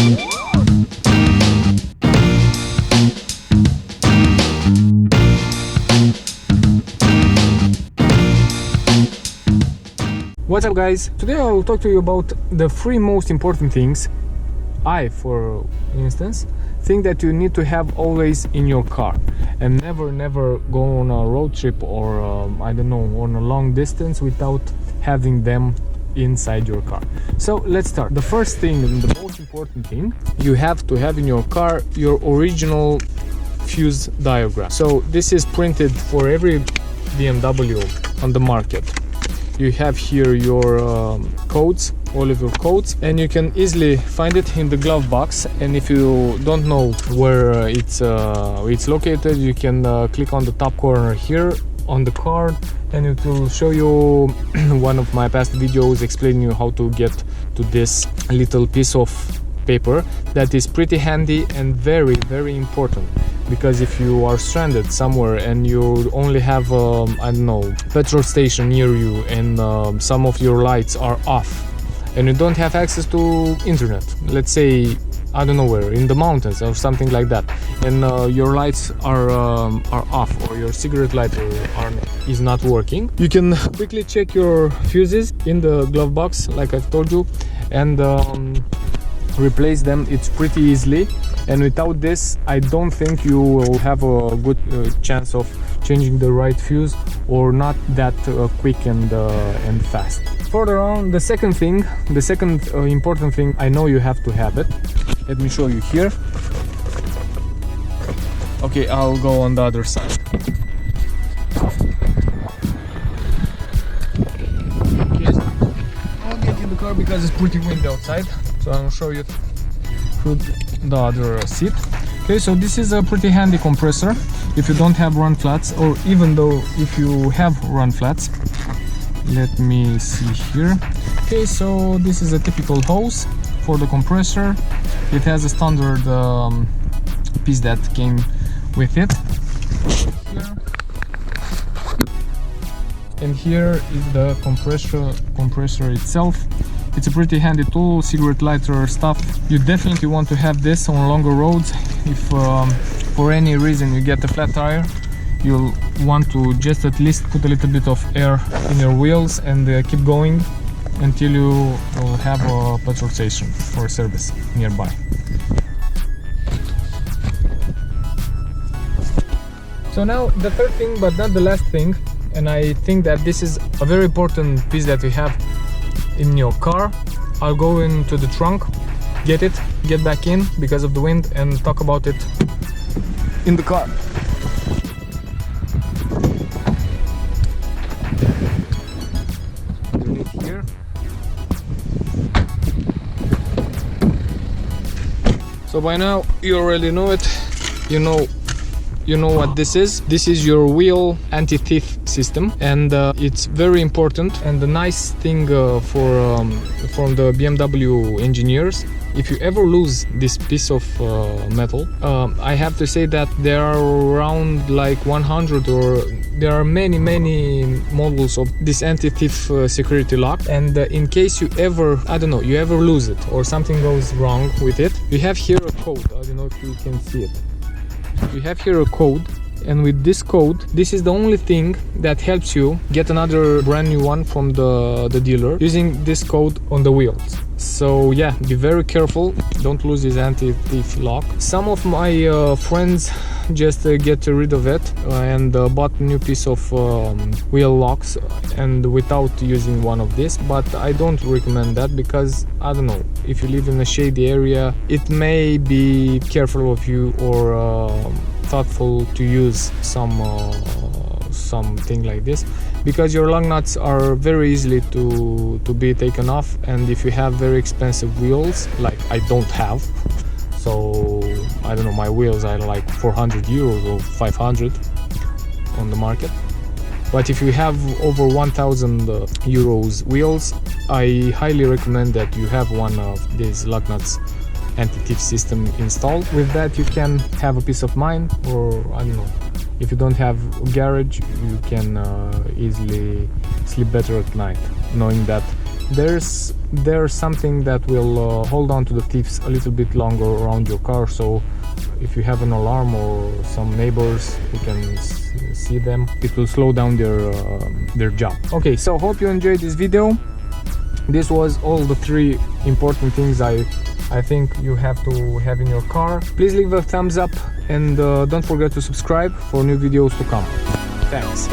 What's up guys, today I will talk to you about the three most important things for instance think that you need to have always in your car and never go on a road trip or I don't know, on a long distance without having them inside your car. So let's start. The first thing and the most important thing you have to have in your car, your original fuse diagram. So this is printed for every BMW on the market. You have here your codes, all of your codes, and you can easily find it in the glove box. And if you don't know where it's located, you can click on the top corner here on the card, and it will show you one of my past videos explaining you how to get to this little piece of paper that is pretty handy and very important, because if you are stranded somewhere and you only have I don't know, petrol station near you and some of your lights are off and you don't have access to internet, let's say I don't know where, in the mountains or something like that, and your lights are off or your cigarette lighter is not working, you can quickly check your fuses in the glove box like I've told you and replace them. It's pretty easily, and without this I don't think you will have a good chance of changing the right fuse, or not that quick and fast. Further on, the second important thing, I know you have to have it. Let me show you here. Okay, I'll go on the other side. Okay, so I'll get in the car because it's pretty windy outside, so I'll show you through the other seat. Okay, so this is a pretty handy compressor if you don't have run flats, or even though if you have run flats. Let me see here. Okay, so this is a typical hose for the compressor. It has a standard piece that came with it here. And here is the compressor itself. It's a pretty handy tool, cigarette lighter stuff. You definitely want to have this on longer roads. If for any reason you get a flat tire, you'll want to just at least put a little bit of air in your wheels and keep going until you will have a petrol station for service nearby. So now the third thing, but not the last thing, and I think that this is a very important piece that we have in your car. I'll go into the trunk, get back in because of the wind, and talk about it in the car. Here. So by now you already know it. You know what this is. This is your wheel anti-thief system, and it's very important. And the nice thing from the BMW engineers, if you ever lose this piece of metal, I have to say that there are around like 100, or there are many models of this anti-thief security lock. And in case you ever, I don't know, you ever lose it or something goes wrong with it, you have here a code. I don't know if you can see it. You have here a code, and with this code, this is the only thing that helps you get another brand new one from the dealer using this code on the wheels. So yeah, be very careful, don't lose this anti-thief lock. Some of my friends just get rid of it and bought a new piece of wheel locks and without using one of these, but I don't recommend that, because I don't know, if you live in a shady area, it may be careful of you or thoughtful to use something like this, because your lug nuts are very easily to be taken off. And if you have very expensive wheels, like I don't have, so I don't know, my wheels are like 400 euros or 500 on the market, but if you have over 1000 euros wheels, I highly recommend that you have one of these lug nuts anti-thief system installed. With that you can have a peace of mind, or I don't know, if you don't have a garage, you can easily sleep better at night, knowing that there's something that will hold on to the thieves a little bit longer around your car, so if you have an alarm or some neighbors who can see them, it will slow down their job. Okay, so hope you enjoyed this video. This was all the 3 important things I think you have to have in your car. Please leave a thumbs up and don't forget to subscribe for new videos to come. Thanks.